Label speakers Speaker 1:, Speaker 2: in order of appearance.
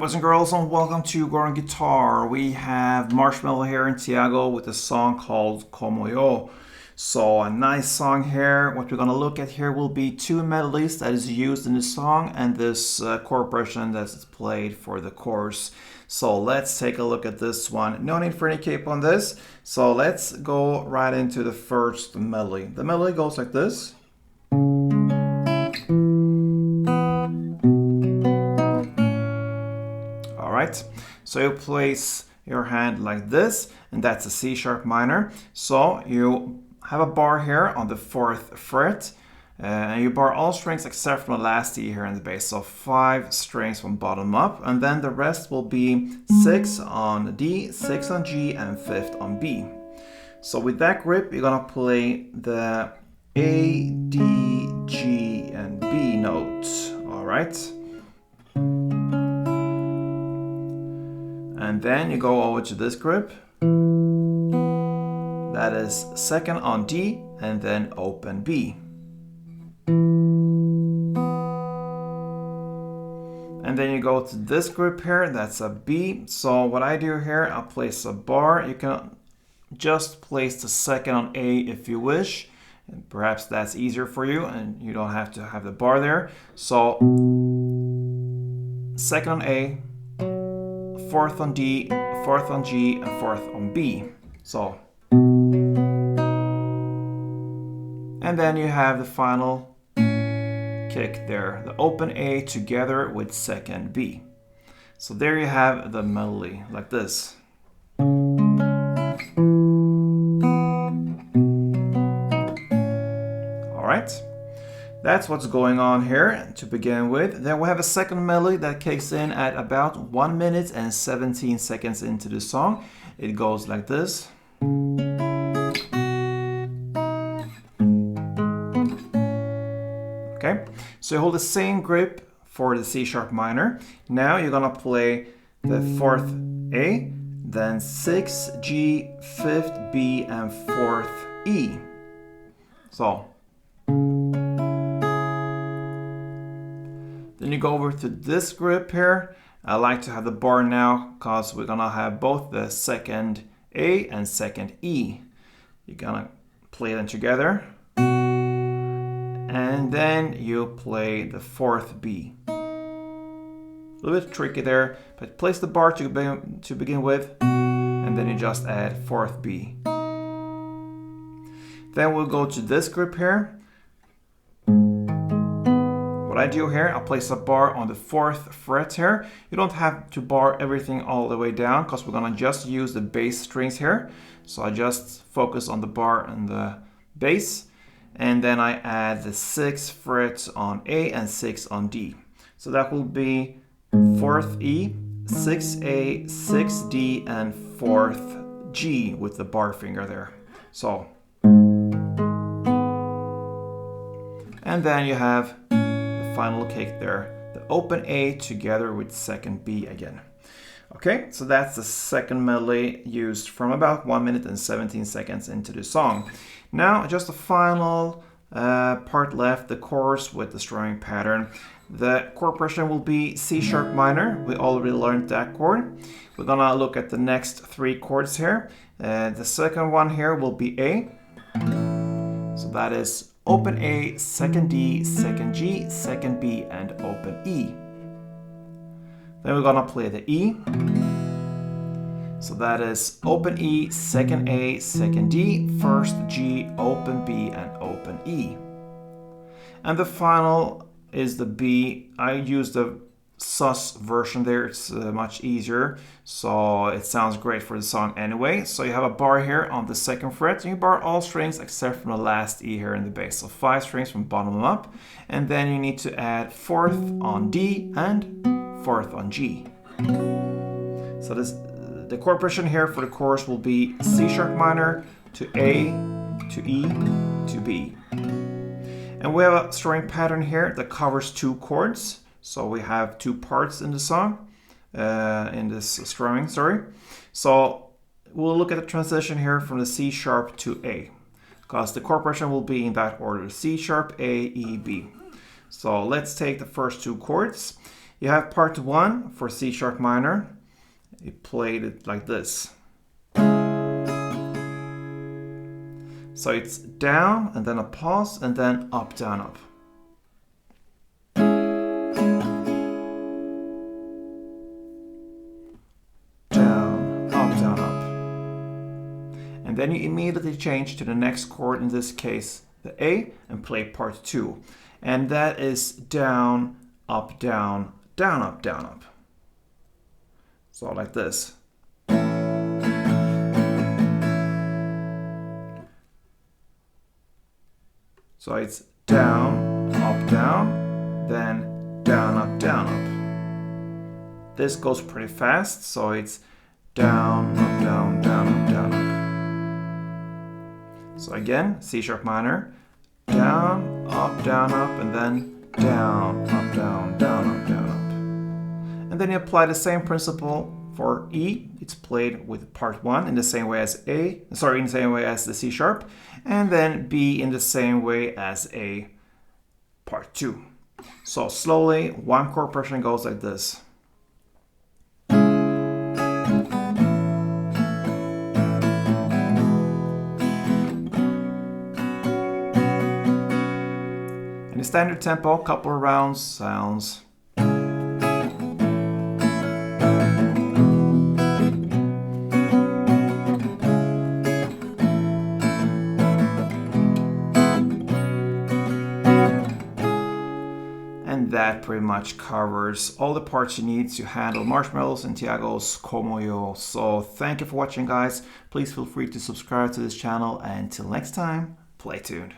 Speaker 1: boys and girls, and welcome to Goran Guitar. We have Marshmello here in TIAGO with a song called Como Yo. So a nice song here. What we're gonna look at here will be two melodies that is used in the song and this chord progression that is played for the chorus. So let's take a look at this one. No need for any cape on this. So let's go right into the first melody. The melody goes like this. Alright, so you place your hand like this, and that's a C sharp minor. So you have a bar here on the 4th fret, and you bar all strings except from the last E here in the bass. So 5 strings from bottom up, and then the rest will be 6 on D, 6 on G, and 5th on B. So with that grip, you're gonna play the A, D, G, and B notes. Alright. And then you go over to this grip. That is 2nd on D and then open B. And then you go to this grip here, that's a B. So what I do here, I'll place a bar. You can just place the 2nd on A if you wish. And perhaps that's easier for you and you don't have to have the bar there. So 2nd on A, 4th on D, 4th on G, and 4th on B. So, and then you have the final kick there, the open A together with 2nd B. So there you have the melody, like this. All right. That's what's going on here to begin with. Then we have a second melody that kicks in at about 1 minute and 17 seconds into the song. It goes like this. Okay, so you hold the same grip for the C sharp minor. Now you're gonna play the 4th A, then 6 G, 5th B, and 4th E. So. Then you go over to this grip here. I like to have the bar now because we're gonna have both the 2nd A and 2nd E. You're gonna play them together. And then you play the 4th B. A little bit tricky there, but place the bar to begin with, and then you just add 4th B. Then we'll go to this grip here. What I do here, I'll place a bar on the 4th fret here. You don't have to bar everything all the way down because we're gonna just use the bass strings here. So I just focus on the bar and the bass. And then I add the 6th fret on A and 6 on D. So that will be 4th E, 6A, 6D, and 4th G with the bar finger there. So. And then you have final kick there, the open A together with 2nd B again. Okay, so that's the second melody used from about 1 minute and 17 seconds into the song. Now just the final part left, the chorus with the strumming pattern. The chord progression will be C sharp minor. We already learned that chord. We're gonna look at the next 3 chords here. The second one here will be A. So that is open A, 2nd D, 2nd G, 2nd B, and open E. Then we're gonna play the E. So that is open E, 2nd A, 2nd D, 1st G, open B, and open E. And the final is the B. I use the sus version there, it's much easier, so it sounds great for the song anyway. So you have a bar here on the 2nd fret, and you bar all strings except from the last E here in the bass, so 5 strings from bottom up, and then you need to add 4th on D and 4th on G. So the chord progression here for the chorus will be C sharp minor to A to E to B. And we have a strumming pattern here that covers 2 chords. So we have 2 parts in the song, in this strumming, sorry. So we'll look at the transition here from the C sharp to A, because the chord progression will be in that order, C sharp, A, E, B. So let's take the first 2 chords. You have part 1 for C sharp minor. You played it like this. So it's down and then a pause and then up, down, up. Down, up, and then you immediately change to the next chord, in this case the A, and play part 2. And that is down, up, down, down, up, down, up. So like this. So it's down, down, then down, up, down, up. This goes pretty fast, so it's down, up, down, down, up, down, up. So again, C sharp minor, down, up, and then down, up, down, down, up, down, up. And then you apply the same principle for E. It's played with part 1 in the same way as in the same way as the C sharp, and then B in the same way as A, part 2. So slowly, one chord progression goes like this. In the standard tempo, a couple of rounds sounds. And that pretty much covers all the parts you need to handle Marshmello's and TIAGO's Como Yo. So thank you for watching, guys. Please feel free to subscribe to this channel, and until next time, play tuned.